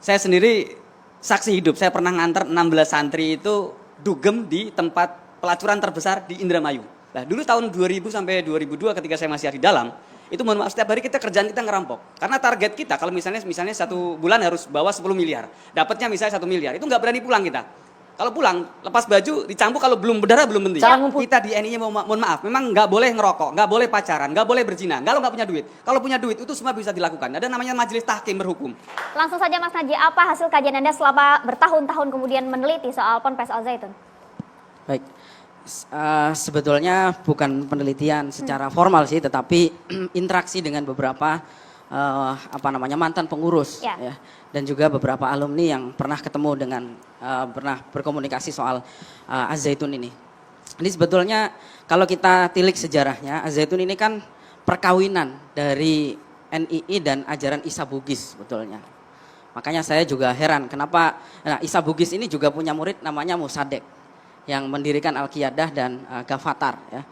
Saya sendiri saksi hidup, saya pernah nganter 16 santri itu dugem di tempat pelacuran terbesar di Indramayu. Nah, dulu tahun 2000 sampai 2002 ketika saya masih di dalam, itu mohon maaf setiap hari kita kerjaan kita ngerampok. Karena target kita kalau misalnya satu bulan harus bawa 10 miliar, dapatnya misalnya 1 miliar, itu nggak berani pulang kita. Kalau pulang, lepas baju, dicambuk kalau belum berdarah belum penting. Kita di NI-nya mohon maaf, memang nggak boleh ngerokok, nggak boleh pacaran, nggak boleh berzina, kalau nggak punya duit. Kalau punya duit itu semua bisa dilakukan. Ada namanya majelis tahkim berhukum. Langsung saja Mas Naji, apa hasil kajian Anda selama bertahun-tahun kemudian meneliti soal Ponpes Al Zaitun? Baik, sebetulnya bukan penelitian secara formal sih, tetapi interaksi dengan beberapa mantan pengurus, ya, dan juga beberapa alumni yang pernah ketemu dengan pernah berkomunikasi soal Az-Zaitun ini. Ini sebetulnya kalau kita tilik sejarahnya, Az-Zaitun ini kan perkawinan dari NII dan ajaran Isa Bugis sebetulnya. Makanya saya juga heran kenapa Isa Bugis ini juga punya murid namanya Musadek yang mendirikan Al-Qiyadah dan Ghafatar, ya.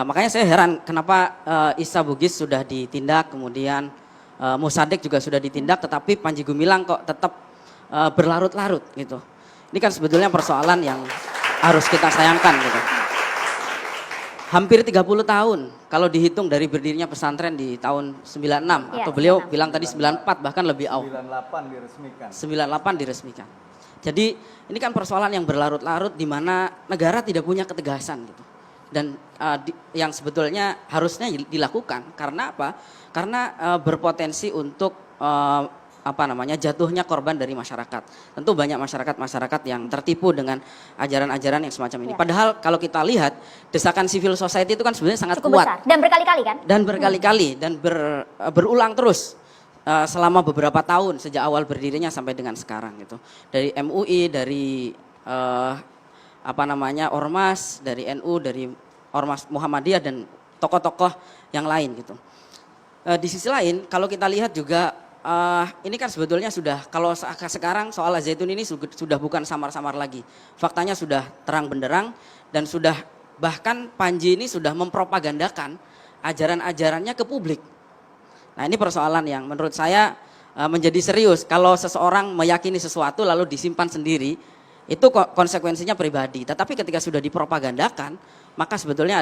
Makanya saya heran kenapa Isa Bugis sudah ditindak, kemudian Musadek juga sudah ditindak, tetapi Panji Gumilang kok tetap berlarut-larut gitu. Ini kan sebetulnya persoalan yang harus kita sayangkan gitu. Hampir 30 tahun kalau dihitung dari berdirinya pesantren di tahun 96 ya, atau beliau 96. Bilang tadi 94 bahkan lebih awal. 98 diresmikan. 98 diresmikan. Jadi ini kan persoalan yang berlarut-larut di mana negara tidak punya ketegasan gitu. Dan yang sebetulnya harusnya dilakukan karena apa? Karena berpotensi untuk jatuhnya korban dari masyarakat. Tentu banyak masyarakat yang tertipu dengan ajaran-ajaran yang semacam ini. Ya. Padahal kalau kita lihat desakan civil society itu kan sebenarnya sangat cukup kuat. Besar. Dan berkali-kali kan? Dan berkali-kali dan berulang terus selama beberapa tahun sejak awal berdirinya sampai dengan sekarang gitu. Dari MUI, dari Ormas, dari NU, dari Ormas Muhammadiyah dan tokoh-tokoh yang lain gitu. Di sisi lain kalau kita lihat juga ini kan sebetulnya sudah, kalau sekarang soal Az-Zaitun ini sudah bukan samar-samar lagi. Faktanya sudah terang benderang dan sudah bahkan Panji ini sudah mempropagandakan ajaran-ajarannya ke publik. Nah ini persoalan yang menurut saya menjadi serius. Kalau seseorang meyakini sesuatu lalu disimpan sendiri, itu konsekuensinya pribadi. Tetapi ketika sudah dipropagandakan, maka sebetulnya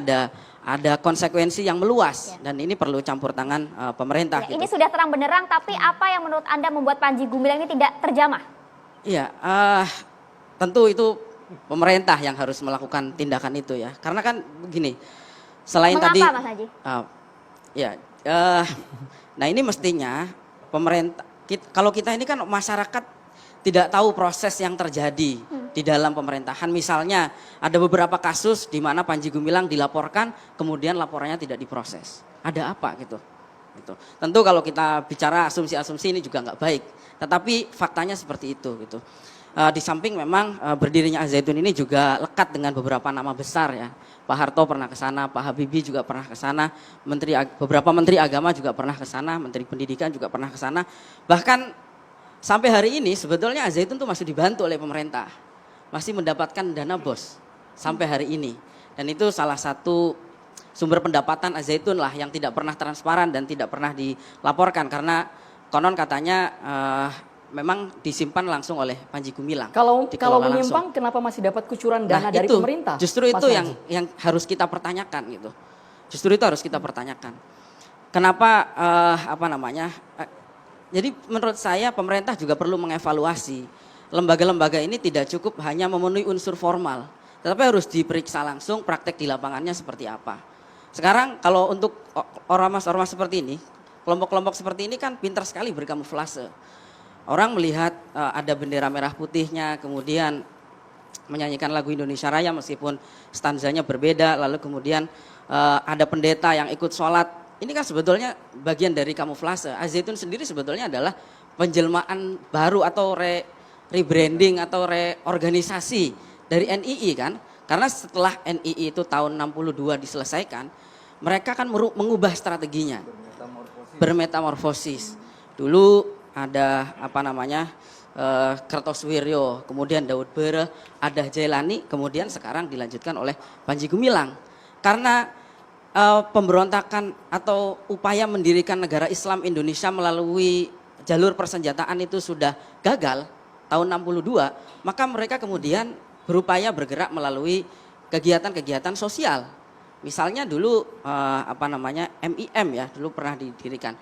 ada konsekuensi yang meluas. Ya. Dan ini perlu campur tangan pemerintah. Ya, gitu. Ini sudah terang benderang, tapi apa yang menurut Anda membuat Panji Gumilang ini tidak terjamah? Iya, tentu itu pemerintah yang harus melakukan tindakan itu ya. Karena kan begini, selain Mengapa, tadi. Mas Haji? Nah ini mestinya pemerintah, kalau kita ini kan masyarakat tidak tahu proses yang terjadi di dalam pemerintahan. Misalnya ada beberapa kasus di mana Panji Gumilang dilaporkan, kemudian laporannya tidak diproses. Ada apa gitu? Tentu kalau kita bicara asumsi-asumsi ini juga nggak baik. Tetapi faktanya seperti itu gitu. Di samping memang berdirinya Az-Zaitun ini juga lekat dengan beberapa nama besar ya. Pak Harto pernah ke sana, Pak Habibie juga pernah ke sana, beberapa menteri agama juga pernah ke sana, menteri pendidikan juga pernah ke sana. Bahkan sampai hari ini sebetulnya Az-Zaitun tuh masih dibantu oleh pemerintah. Masih mendapatkan dana BOS sampai hari ini. Dan itu salah satu sumber pendapatan Az-Zaitun lah yang tidak pernah transparan dan tidak pernah dilaporkan. Karena konon katanya memang disimpan langsung oleh Panji Gumilang. Kalau menyimpang kenapa masih dapat kucuran dana dari pemerintah? Justru itu yang harus kita pertanyakan gitu. Justru itu harus kita pertanyakan. Kenapa jadi menurut saya pemerintah juga perlu mengevaluasi lembaga-lembaga ini tidak cukup hanya memenuhi unsur formal, tetapi harus diperiksa langsung praktek di lapangannya seperti apa. Sekarang kalau untuk ormas-ormas seperti ini, kelompok-kelompok seperti ini kan pintar sekali berkamuflase. Orang melihat ada bendera merah putihnya, kemudian menyanyikan lagu Indonesia Raya meskipun stanzanya berbeda, lalu kemudian ada pendeta yang ikut sholat. Ini kan sebetulnya bagian dari kamuflase. Az-Zaitun sendiri sebetulnya adalah penjelmaan baru atau rebranding atau reorganisasi dari NII kan. Karena setelah NII itu tahun 62 diselesaikan, mereka kan mengubah strateginya. Bermetamorfosis. Dulu ada Kertoswiryo, kemudian Daud Bere, Adah Jailani, kemudian sekarang dilanjutkan oleh Panji Gumilang. Karena pemberontakan atau upaya mendirikan negara Islam Indonesia melalui jalur persenjataan itu sudah gagal tahun 62, maka mereka kemudian berupaya bergerak melalui kegiatan-kegiatan sosial. Misalnya dulu MIM ya, dulu pernah didirikan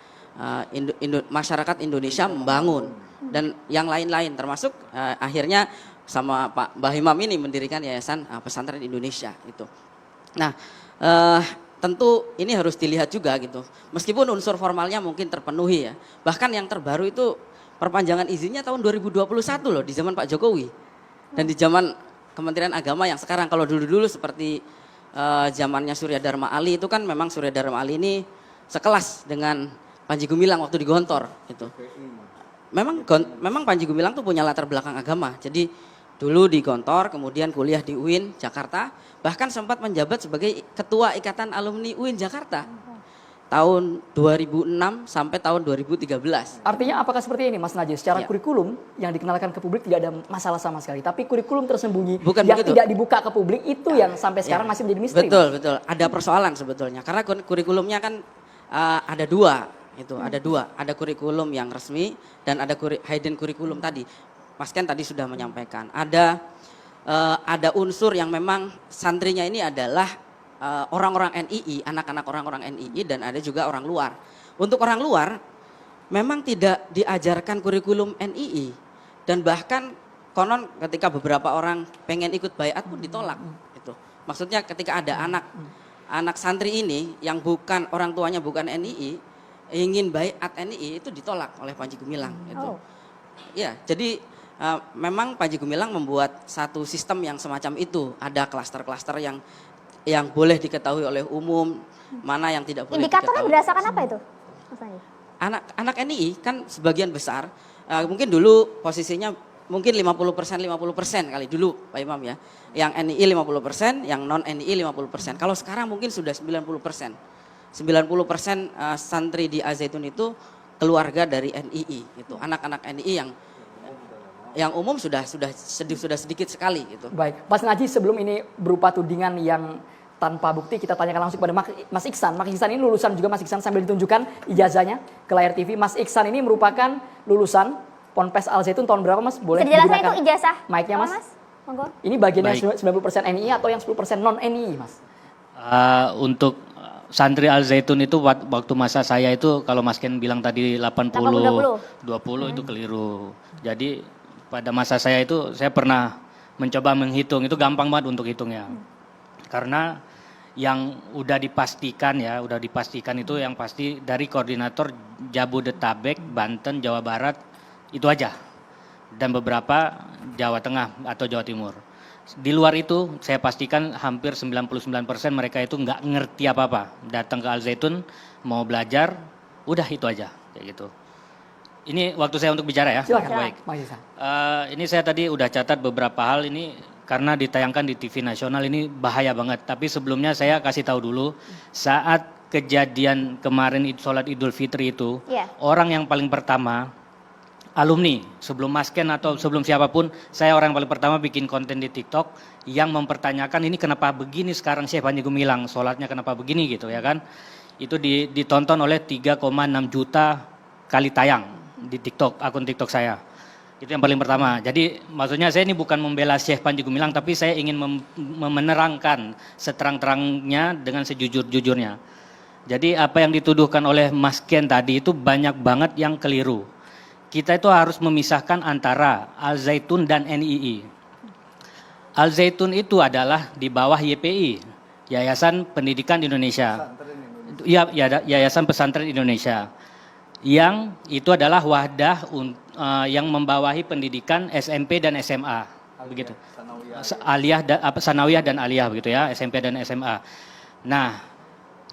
Masyarakat Indonesia Membangun dan yang lain-lain, termasuk akhirnya sama Pak Mbah Imam ini mendirikan Yayasan Pesantren Indonesia itu. Nah, tentu ini harus dilihat juga gitu. Meskipun unsur formalnya mungkin terpenuhi ya. Bahkan yang terbaru itu perpanjangan izinnya tahun 2021 loh di zaman Pak Jokowi. Dan di zaman Kementerian Agama yang sekarang, kalau dulu-dulu seperti zamannya Surya Dharma Ali itu kan memang Surya Dharma Ali ini sekelas dengan Panji Gumilang waktu di Gontor gitu. Memang Panji Gumilang tuh punya latar belakang agama. Jadi dulu di Gontor, kemudian kuliah di UIN Jakarta, bahkan sempat menjabat sebagai Ketua Ikatan Alumni UIN Jakarta tahun 2006 sampai tahun 2013. Artinya apakah seperti ini Mas Najih? Secara kurikulum yang dikenalkan ke publik tidak ada masalah sama sekali, tapi kurikulum tersembunyi yang tidak dibuka ke publik itu yang sampai sekarang masih menjadi misteri. Betul. Ada persoalan sebetulnya, karena kurikulumnya kan ada dua. Ada kurikulum yang resmi dan ada hidden kurikulum tadi. Mas Ken tadi sudah menyampaikan, ada unsur yang memang santrinya ini adalah orang-orang NII, anak-anak orang-orang NII, dan ada juga orang luar. Untuk orang luar memang tidak diajarkan kurikulum NII, dan bahkan konon ketika beberapa orang pengen ikut baiat pun ditolak. Itu maksudnya ketika ada anak santri ini yang bukan orang tuanya bukan NII ingin baiat NII, itu ditolak oleh Panji Gumilang. Gitu. Ya, jadi memang Panji Gumilang membuat satu sistem yang semacam itu. Ada klaster-klaster yang boleh diketahui oleh umum, mana yang tidak boleh Indikatornya diketahui. berdasarkan apa itu, Mas Najih? Anak NII kan sebagian besar, mungkin dulu posisinya mungkin 50% kali dulu Pak Imam ya. Yang NII 50%, yang non NII 50%. Kalau sekarang mungkin sudah 90%. 90% santri di Al-Zaitun itu keluarga dari NII, itu anak-anak NII yang umum sudah sedikit sekali gitu. Baik, Mas Najih, sebelum ini berupa tudingan yang tanpa bukti, kita tanyakan langsung kepada Mas Iksan. Mas Iksan ini lulusan juga, Mas Iksan, sambil ditunjukkan ijazahnya ke layar TV. Mas Iksan ini merupakan lulusan Ponpes Al-Zaitun tahun berapa, Mas? Boleh Dijelaskan digunakan itu ijazah. mic-nya, Mas? Monggo. Ini bagiannya 90% NII atau yang 10% non NII, Mas? Untuk santri Al-Zaitun itu waktu masa saya itu, kalau Mas Ken bilang tadi 80-20 itu keliru. Jadi pada masa saya itu saya pernah mencoba menghitung, itu gampang banget untuk hitungnya. Karena yang udah dipastikan itu yang pasti dari koordinator Jabodetabek, Banten, Jawa Barat, itu aja. Dan beberapa Jawa Tengah atau Jawa Timur. Di luar itu saya pastikan hampir 99% mereka itu nggak ngerti apa-apa. Datang ke Al-Zaitun mau belajar, udah itu aja kayak gitu. Ini waktu saya untuk bicara ya. Silakan. Baik. Mas Ini saya tadi udah catat beberapa hal ini karena ditayangkan di TV nasional, ini bahaya banget. Tapi sebelumnya saya kasih tahu dulu, saat kejadian kemarin sholat Idul Fitri itu, orang yang paling pertama, alumni, sebelum Mas Ken atau sebelum siapapun, saya orang yang paling pertama bikin konten di TikTok yang mempertanyakan ini kenapa begini sekarang Syekh Panji Gumilang, sholatnya kenapa begini gitu ya kan. Itu ditonton oleh 3,6 juta kali tayang di TikTok, akun TikTok saya. Itu yang paling pertama. Jadi maksudnya saya ini bukan membela Syekh Panji Gumilang, tapi saya ingin menerangkan seterang-terangnya dengan sejujur-jujurnya. Jadi apa yang dituduhkan oleh Mas Ken tadi itu banyak banget yang keliru. Kita itu harus memisahkan antara Al-Zaitun dan NII. Al-Zaitun itu adalah di bawah YPI, Yayasan Pendidikan Indonesia. Yayasan Pesantren Indonesia. Yang itu adalah wadah yang membawahi pendidikan SMP dan SMA, begitu. Sanawiyah dan aliyah begitu ya, SMP dan SMA. Nah,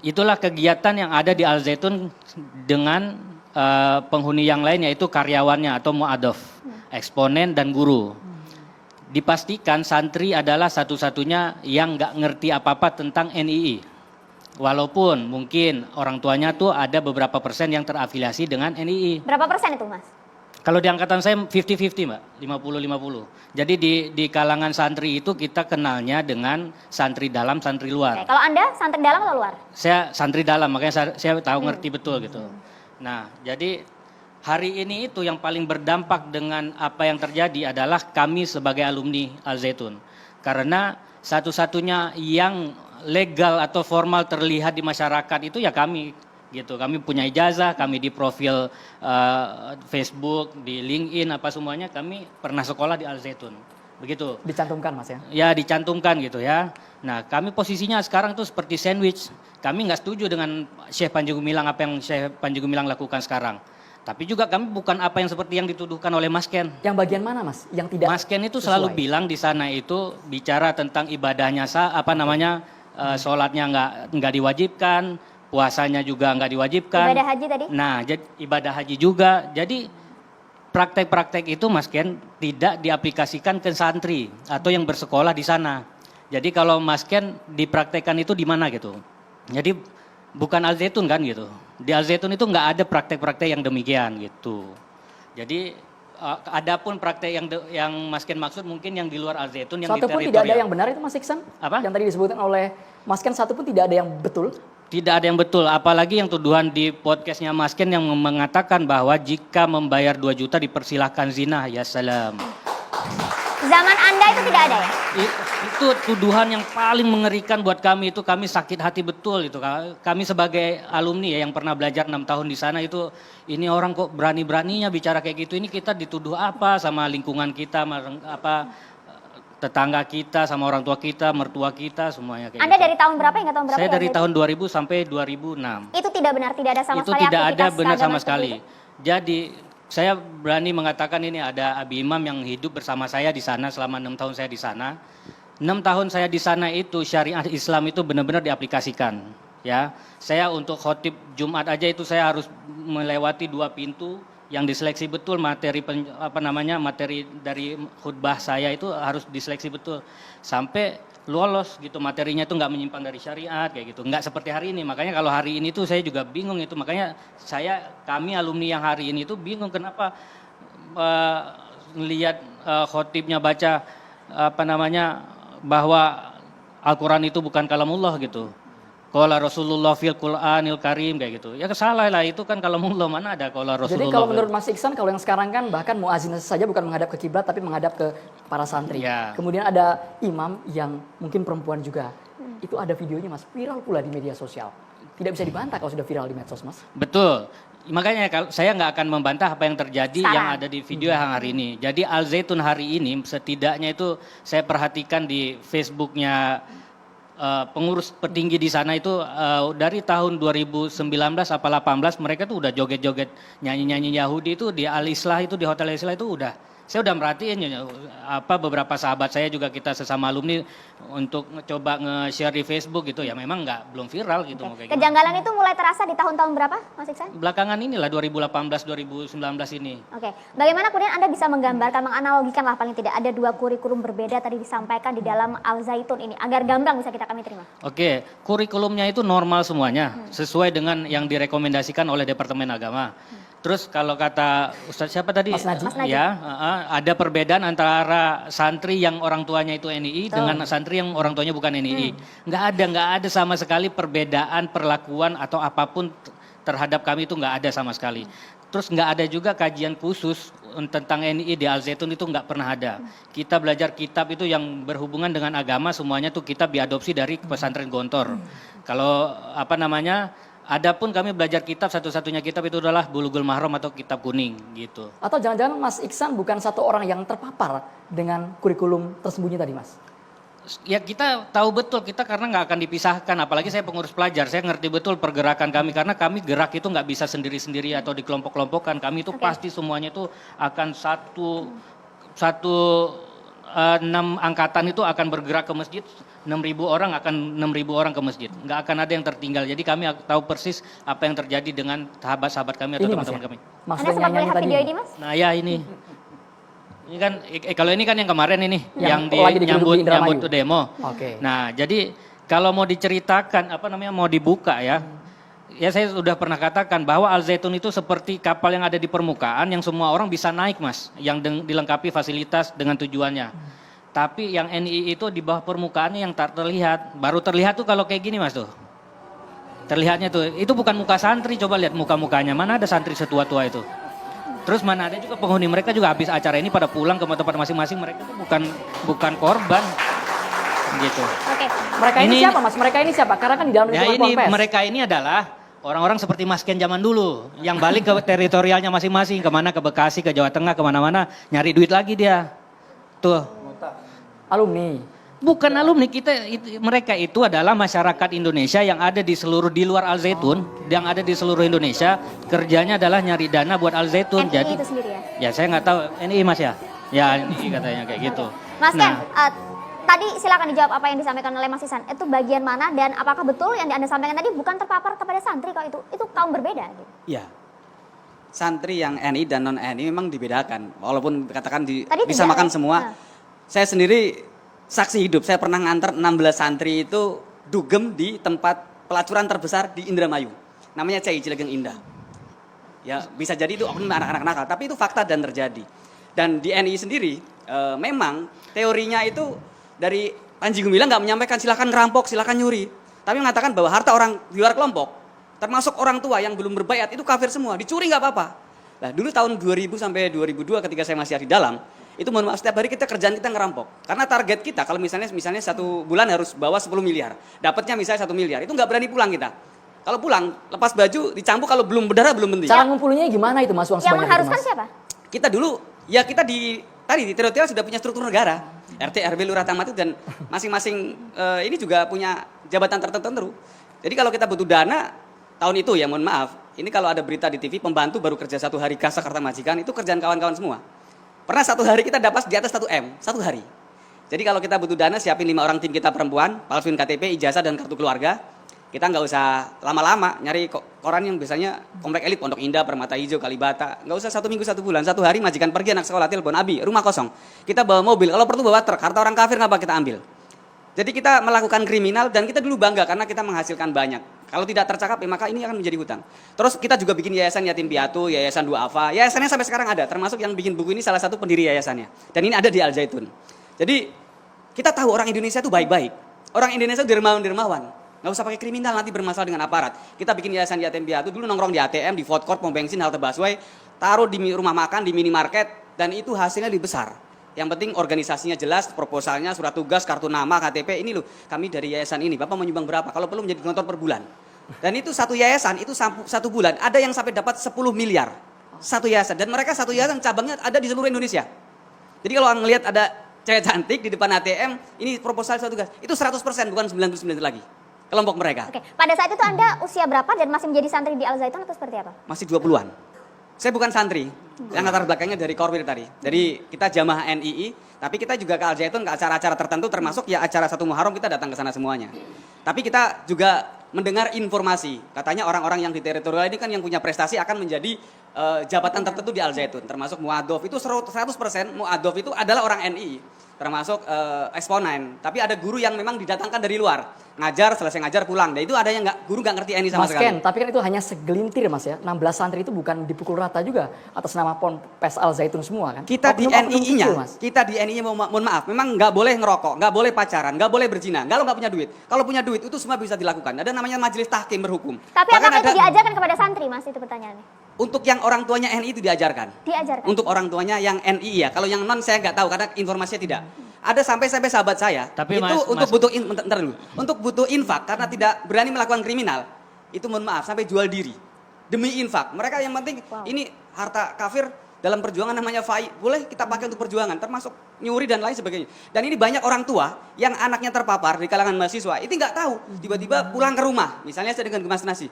itulah kegiatan yang ada di Al-Zaitun dengan penghuni yang lain, yaitu karyawannya atau mu'adhof, eksponen dan guru. Dipastikan santri adalah satu-satunya yang nggak ngerti apa-apa tentang NII. Walaupun mungkin orang tuanya tuh ada beberapa persen yang terafiliasi dengan NII. Berapa persen itu, Mas? Kalau di angkatan saya 50-50 Mbak, 50-50. Jadi di kalangan santri itu kita kenalnya dengan santri dalam, santri luar. Oke, kalau Anda santri dalam atau luar? Saya santri dalam, makanya saya tahu ngerti betul gitu. Nah, jadi hari ini itu yang paling berdampak dengan apa yang terjadi adalah kami sebagai alumni Al Zaitun. Karena satu-satunya yang legal atau formal terlihat di masyarakat itu ya kami gitu. Kami punya ijazah, kami di profil Facebook, di LinkedIn apa semuanya kami pernah sekolah di Al Zaitun. Begitu. Dicantumkan Mas ya? Ya dicantumkan gitu ya. Nah kami posisinya sekarang tuh seperti sandwich. Kami nggak setuju dengan Syekh Panji Gumilang apa yang Syekh Panji Gumilang lakukan sekarang. Tapi juga kami bukan apa yang seperti yang dituduhkan oleh Mas Ken. Yang bagian mana Mas? Yang tidak Mas Ken itu sesuai? selalu bilang di sana itu bicara tentang ibadahnya sholatnya nggak diwajibkan, puasanya juga nggak diwajibkan. Ibadah haji tadi? Nah, ibadah haji juga. Jadi praktek-praktek itu Mas Ken tidak diaplikasikan ke santri atau yang bersekolah di sana. Jadi kalau Mas Ken dipraktekkan itu di mana gitu. Jadi bukan Al Zaitun kan gitu. Di Al Zaitun itu nggak ada praktek-praktek yang demikian gitu. Jadi adapun praktek yang Mas Ken maksud mungkin yang di luar Al Zaitun yang satu di pun teritorial. tidak ada yang benar itu Mas Iksan? Apa? Yang tadi disebutkan oleh Mas Ken satu pun tidak ada yang betul? Tidak ada yang betul, apalagi yang tuduhan di podcastnya Mas Ken yang mengatakan bahwa jika membayar 2 juta dipersilahkan zina, ya salam. Zaman Anda itu tidak ada ya? Itu tuduhan yang paling mengerikan buat kami, itu kami sakit hati betul itu. Kami sebagai alumni ya yang pernah belajar 6 tahun di sana itu, ini orang kok berani-beraninya bicara kayak gitu, ini kita dituduh apa sama lingkungan kita, apa tetangga kita, sama orang tua kita, mertua kita, semuanya kayak Anda gitu. dari tahun berapa hingga tahun berapa? Saya dari itu? tahun 2000 sampai 2006. Itu tidak benar, tidak ada sama Itu sekali tidak ada aktivitas benar sama keagamaan sekali. seperti itu? Jadi saya berani mengatakan ini ada Abi Imam yang hidup bersama saya di sana selama 6 tahun saya di sana. 6 tahun saya di sana itu syariat Islam itu benar-benar diaplikasikan. Ya, saya untuk khotib Jumat aja itu saya harus melewati 2 pintu yang diseleksi betul materi materi dari khutbah saya itu harus diseleksi betul sampai lolos gitu, materinya itu nggak menyimpang dari syariat kayak gitu, nggak seperti hari ini. Makanya kalau hari ini tuh saya juga bingung itu, makanya kami alumni yang hari ini tuh bingung kenapa melihat khotibnya baca bahwa Al-Quran itu bukan kalamullah gitu. Qala Rasulullah fil Qur'anil Karim kayak gitu. Ya salah lah, itu kan kalamullah, mana ada qala Rasulullah. Jadi kalau menurut Mas Iksan, kalau yang sekarang kan bahkan muazin saja bukan menghadap ke kiblat tapi menghadap ke para santri. Ya. Kemudian ada imam yang mungkin perempuan juga. Itu ada videonya Mas, viral pula di media sosial. Tidak bisa dibantah kalau sudah viral di medsos Mas. Betul. Makanya saya nggak akan membantah apa yang terjadi Sekarang. yang ada di video yang hari ini. Jadi Al Zaitun hari ini setidaknya itu saya perhatikan di Facebooknya pengurus petinggi di sana itu dari tahun 2019 apa 18 mereka tuh udah joget-joget nyanyi-nyanyi Yahudi itu di Al Islah itu di Hotel Islah itu udah. Saya udah merhatiin beberapa sahabat saya juga kita sesama alumni untuk coba nge-share di Facebook gitu ya, memang belum viral gitu. Kayak Kejanggalan itu mulai terasa di tahun-tahun berapa Mas Iksan? belakangan inilah 2018 2019 ini. Oke, bagaimana kemudian Anda bisa menggambarkan, menganalogikan lah paling tidak ada 2 kurikulum berbeda tadi disampaikan di dalam Al Zaitun ini agar gamblang bisa kami terima. Oke, kurikulumnya itu normal semuanya, sesuai dengan yang direkomendasikan oleh Departemen Agama. Terus kalau kata Ustadz siapa tadi? Mas Najib. Ya, ada perbedaan antara santri yang orang tuanya itu NII dengan santri yang orang tuanya bukan NII. Nggak ada sama sekali perbedaan perlakuan atau apapun terhadap kami itu nggak ada sama sekali. Terus nggak ada juga kajian khusus tentang NII di Al Zaitun itu nggak pernah ada. Kita belajar kitab itu yang berhubungan dengan agama semuanya tuh kitab diadopsi dari pesantren Gontor. Kalau adapun kami belajar kitab, satu-satunya kitab itu adalah Bulughul Mahram atau kitab kuning gitu. Atau jangan-jangan Mas Iksan bukan satu orang yang terpapar dengan kurikulum tersembunyi tadi Mas? Ya kita tahu betul, kita karena nggak akan dipisahkan, apalagi saya pengurus pelajar, saya ngerti betul pergerakan kami, karena kami gerak itu nggak bisa sendiri-sendiri atau dikelompok-kelompokkan, kami itu pasti semuanya itu akan satu 6 angkatan itu akan bergerak ke masjid, 6.000 orang akan 6.000 orang ke masjid, nggak akan ada yang tertinggal. Jadi kami tahu persis apa yang terjadi dengan sahabat-sahabat kami atau teman-teman kami. Anda sempat melihat video ini Mas? Nah ya ini kan kalau ini kan yang kemarin ini yang lagi nyambut Indramayu. demo. Oke. Nah jadi kalau mau diceritakan mau dibuka ya saya sudah pernah katakan bahwa Al Zaitun itu seperti kapal yang ada di permukaan yang semua orang bisa naik Mas, yang dilengkapi fasilitas dengan tujuannya. Tapi yang NII itu di bawah permukaannya yang tak terlihat, baru terlihat tuh kalau kayak gini Mas tuh. Terlihatnya tuh, itu bukan muka santri, coba lihat muka-mukanya, mana ada santri setua-tua itu. Terus mana ada juga penghuni mereka juga habis acara ini pada pulang ke tempat masing-masing, mereka tuh bukan korban gitu. Oke. Mereka ini siapa Mas? Mereka ini siapa? Karena kan di dalam Ya lingkungan ini Ponpes. mereka ini adalah orang-orang seperti Mas Ken zaman dulu yang balik ke teritorialnya masing-masing, kemana, ke Bekasi, ke Jawa Tengah, kemana-mana nyari duit lagi dia. Tuh. Alumni. Bukan alumni mereka itu adalah masyarakat Indonesia yang ada di luar Al Zaitun, yang ada di seluruh Indonesia, kerjanya adalah nyari dana buat Al Zaitun. NII Jadi itu sendiri ya? ya saya nggak tahu NII Mas ya. Ya NII katanya kayak gitu. Mas Ken, Nah, tadi silakan dijawab apa yang disampaikan oleh Mas Ihsan. Itu bagian mana dan apakah betul yang Anda sampaikan tadi bukan terpapar kepada santri kalau itu kaum berbeda? Gitu. Ya. Santri yang NI dan non NI memang dibedakan. Walaupun katakan Tadi disamakan tidak, semua. nah. Saya sendiri saksi hidup, saya pernah nganter 16 santri itu dugem di tempat pelacuran terbesar di Indramayu. Namanya CI Cilegeng Indah. Ya, bisa jadi itu oknum anak-anak nakal, tapi itu fakta dan terjadi. Dan di NI sendiri memang teorinya itu dari Panji Gumilang nggak menyampaikan silakan ngerampok, silakan nyuri, tapi mengatakan bahwa harta orang di luar kelompok, termasuk orang tua yang belum berbayat itu kafir semua, dicuri nggak apa-apa. Nah, dulu tahun 2000 sampai 2002 ketika saya masih di dalam, itu mohon maaf setiap hari kerjaan kita ngerampok. Karena target kita kalau misalnya satu bulan harus bawa 10 miliar, dapatnya misalnya 1 miliar, itu nggak berani pulang kita. Kalau pulang, lepas baju, dicambuk, kalau belum berdarah belum penting. Cara ngumpulinnya gimana itu Mas uang Yang sebanyak itu mengharuskan Mas? siapa? Kita dulu, ya kita di teritorial sudah punya struktur negara. RT, RW, Lurah, Camat itu dan masing-masing ini juga punya jabatan tertentu. Jadi kalau kita butuh dana, tahun itu ya mohon maaf, ini kalau ada berita di TV, pembantu baru kerja 1 hari kas Jakarta Majikan, itu kerjaan kawan-kawan semua. Pernah 1 hari kita dapat di atas 1 M, 1 hari. Jadi kalau kita butuh dana, siapin 5 orang tim kita perempuan, palsuin KTP, ijazah dan kartu keluarga. Kita nggak usah lama-lama nyari koran yang biasanya Komplek Elit, Pondok Indah, Permata Hijau, Kalibata. Nggak usah 1 minggu 1 bulan, 1 hari majikan pergi, anak sekolah telepon, Abi, rumah kosong. Kita bawa mobil, kalau perlu bawa truk, harta orang kafir nggak apa kita ambil. Jadi kita melakukan kriminal dan kita dulu bangga karena kita menghasilkan banyak. Kalau tidak tercakap, maka ini akan menjadi hutang. Terus kita juga bikin yayasan yatim piatu, yayasan duafa. Yayasannya sampai sekarang ada, termasuk yang bikin buku ini salah satu pendiri yayasannya. Dan ini ada di Al Zaitun. Jadi kita tahu orang Indonesia itu baik-baik. Orang Indonesia itu dermawan-dermawan. Nggak usah pakai kriminal nanti bermasalah dengan aparat. Kita bikin yayasan yatim piatu, dulu nongkrong di ATM, di food court, pom bensin, halte busway, taruh di rumah makan, di minimarket, dan itu hasilnya lebih besar. Yang penting organisasinya jelas, proposalnya, surat tugas, kartu nama, KTP, ini loh kami dari yayasan ini, Bapak menyumbang berapa? Kalau perlu menjadi donor per bulan. Dan itu satu yayasan, itu 1 bulan, ada yang sampai dapat 10 miliar. Satu yayasan, dan mereka satu yayasan cabangnya ada di seluruh Indonesia. Jadi kalau ngelihat ada cewek cantik di depan ATM, ini proposal surat tugas, itu 100% bukan 99 lagi. Kelompok mereka. Oke, pada saat itu Anda usia berapa dan masih menjadi santri di Al Zaitun atau seperti apa? Masih 20-an. Saya bukan santri, yang latar belakangnya dari Korwil tadi. Jadi kita jamaah NII, tapi kita juga ke Al Zaitun, ke acara-acara tertentu, termasuk ya acara 1 Muharram kita datang ke sana semuanya. Tapi kita juga mendengar informasi, katanya orang-orang yang di teritorial ini kan yang punya prestasi akan menjadi jabatan tertentu di Al Zaitun, termasuk muadhof. Itu 100% muadhof itu adalah orang NII, termasuk eksponen. Tapi ada guru yang memang didatangkan dari luar, ngajar, selesai ngajar pulang. Dan itu ada yang guru nggak ngerti NII sama Mas sekali. Ken, tapi kan itu hanya segelintir Mas ya. 16 santri itu bukan dipukul rata juga atas nama Ponpes Al Zaitun semua kan? Kita di Oknum-oknum NII-nya, kecil, Mas. kita di NII-nya mohon maaf, memang nggak boleh ngerokok, nggak boleh pacaran, nggak boleh berzina, kalau nggak punya duit. Kalau punya duit itu semua bisa dilakukan. Ada namanya majelis tahkim berhukum. Tapi Bahkan apakah itu ada- diajarkan kepada santri, Mas? Itu pertanyaannya. Untuk yang orang tuanya NII itu diajarkan. Diajarkan. Untuk orang tuanya yang NII ya. Kalau yang non saya nggak tahu karena informasinya tidak. Ada sampai sahabat saya Tapi itu Mas- untuk Mas- butuh bentar dulu. Untuk butuh infak karena tidak berani melakukan kriminal. Itu mohon maaf sampai jual diri demi infak. Mereka yang penting ini harta kafir dalam perjuangan namanya fai. Boleh kita pakai untuk perjuangan termasuk nyuri dan lain sebagainya. Dan ini banyak orang tua yang anaknya terpapar di kalangan mahasiswa. Itu nggak tahu. Tiba-tiba pulang ke rumah. Misalnya saya dengan gemas nasi.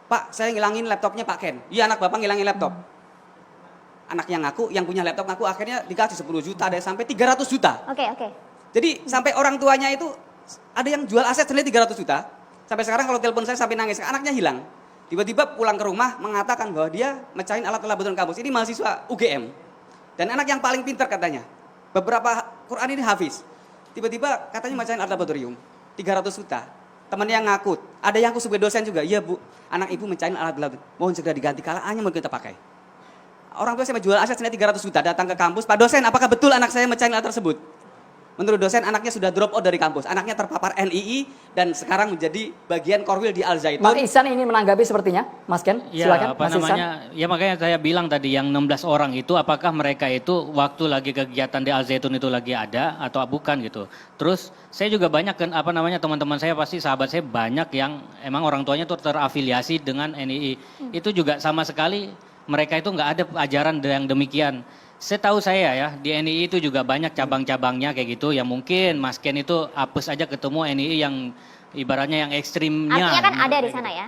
Pak, saya ngilangin laptopnya Pak Ken. Iya anak bapak ngilangin laptop. Anak yang ngaku, yang punya laptop ngaku akhirnya dikasih 10 juta, ada yang sampai 300 juta. Oke, oke. Jadi sampai orang tuanya itu, ada yang jual aset senilai 300 juta. Sampai sekarang kalau telepon saya sampai nangis, anaknya hilang. Tiba-tiba pulang ke rumah mengatakan bahwa dia mecahin alat pelabuhan kampus. Ini mahasiswa UGM. Dan anak yang paling pintar katanya. Beberapa Quran ini hafiz. Tiba-tiba katanya mecahin alat laboratorium. 300 juta. Temannya ngaku, ada yang aku sebagai dosen juga, iya bu, anak ibu mecahin alat berat, mohon segera diganti, kalaannya mau kita pakai. Orang tua saya menjual aset senilai 300 juta, datang ke kampus, Pak dosen, apakah betul anak saya mecahin alat tersebut? Menurut dosen anaknya sudah drop out dari kampus, anaknya terpapar NII dan sekarang menjadi bagian korwil di Al Zaitun. Mas Ihsan ini menanggapi sepertinya, Mas Ken, Ya, silakan. apa Mas Ihsan. namanya? Ya makanya saya bilang tadi yang 16 orang itu apakah mereka itu waktu lagi kegiatan di Al Zaitun itu lagi ada atau bukan gitu. Terus saya juga banyak kan apa namanya teman-teman saya pasti sahabat saya banyak yang emang orang tuanya tuh terafiliasi dengan NII. Itu juga sama sekali mereka itu nggak ada ajaran yang demikian. Setahu saya ya di NII itu juga banyak cabang-cabangnya kayak gitu. Ya mungkin Mas Ken itu apes aja ketemu NII yang ibaratnya yang ekstrimnya. Artinya kan ada di sana ya.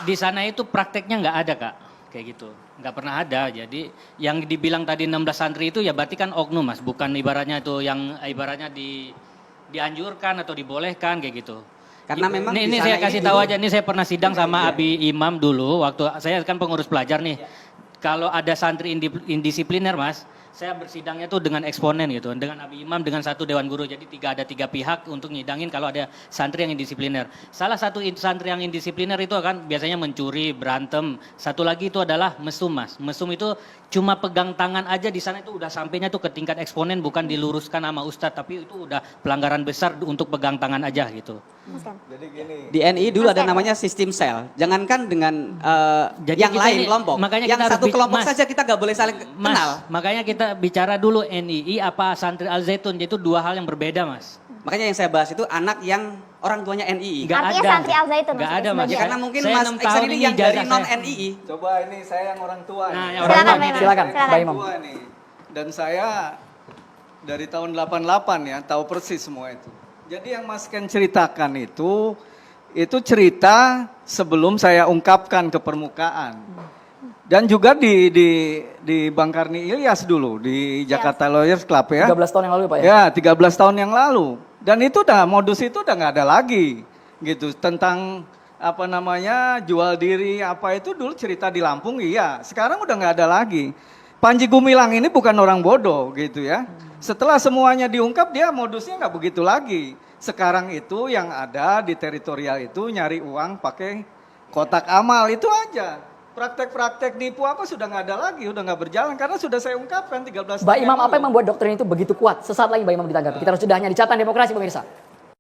Di sana itu prakteknya nggak ada Kak, kayak gitu. Nggak pernah ada. Jadi yang dibilang tadi 16 santri itu ya berarti kan oknum Mas, bukan ibaratnya itu yang ibaratnya dianjurkan atau dibolehkan kayak gitu. Karena memang di ini sana saya kasih ini tahu dulu- aja, ini saya pernah sidang sama Abi Imam dulu waktu saya kan pengurus pelajar nih. Kalau ada santri indisipliner Mas, saya bersidangnya tuh dengan eksponen gitu, dengan Abi Imam, dengan satu dewan guru. Jadi ada tiga pihak untuk nyidangin kalau ada santri yang indisipliner. Salah satu santri yang indisipliner itu kan biasanya mencuri, berantem. Satu lagi itu adalah mesum Mas. Mesum itu cuma pegang tangan aja di sana itu udah sampainya tuh ke tingkat eksponen, bukan diluruskan sama ustadz, tapi itu udah pelanggaran besar untuk pegang tangan aja gitu. Mas Ken. Jadi gini, Di NII dulu Mas ada Ken. namanya sistem sel. Jangankan dengan Jadi yang kita lain ini- kelompok, makanya yang kita harus satu kelompok Mas, saja kita nggak boleh saling Mas, kenal. makanya kita bicara dulu NII apa santri Al Zaitun, itu dua hal yang berbeda Mas. Makanya yang saya bahas itu anak yang orang tuanya NII. Nggak Artinya ada. santri Al Zaitun Nggak maksudnya ada Mas. sebagian. Karena mungkin Saya Mas 6 Iksan tahun ini ini yang dari ijazah non saya. NII. coba ini saya yang orang tua. Nah, nih. yang Silakan, orang Pak Imam. Silakan, Silakan. Pak Imam. Tua nih. Dan saya dari tahun 88 ya, tahu persis semua itu. Jadi yang Mas Ken ceritakan itu cerita sebelum saya ungkapkan ke permukaan. Dan juga di Bang Karni Ilyas dulu, di Jakarta Lawyers Club ya. 13 tahun yang lalu Pak ya? Ya, 13 tahun yang lalu. Dan itu modus itu udah nggak ada lagi. Gitu, tentang apa namanya, jual diri, apa itu dulu cerita di Lampung, iya. Sekarang udah nggak ada lagi. Panji Gumilang ini bukan orang bodoh gitu ya. Setelah semuanya diungkap, dia modusnya nggak begitu lagi. Sekarang itu yang ada di teritorial itu nyari uang pakai kotak amal, itu aja. Praktek-praktek nipu apa sudah nggak ada lagi, udah nggak berjalan karena sudah saya ungkapkan 13 Mbak tahun Imam, yang apa yang lalu. membuat doktrin itu begitu kuat? Sesaat lagi Mbak Imam ditanggapi. Kita harus jeda hanya di catatan demokrasi pemirsa.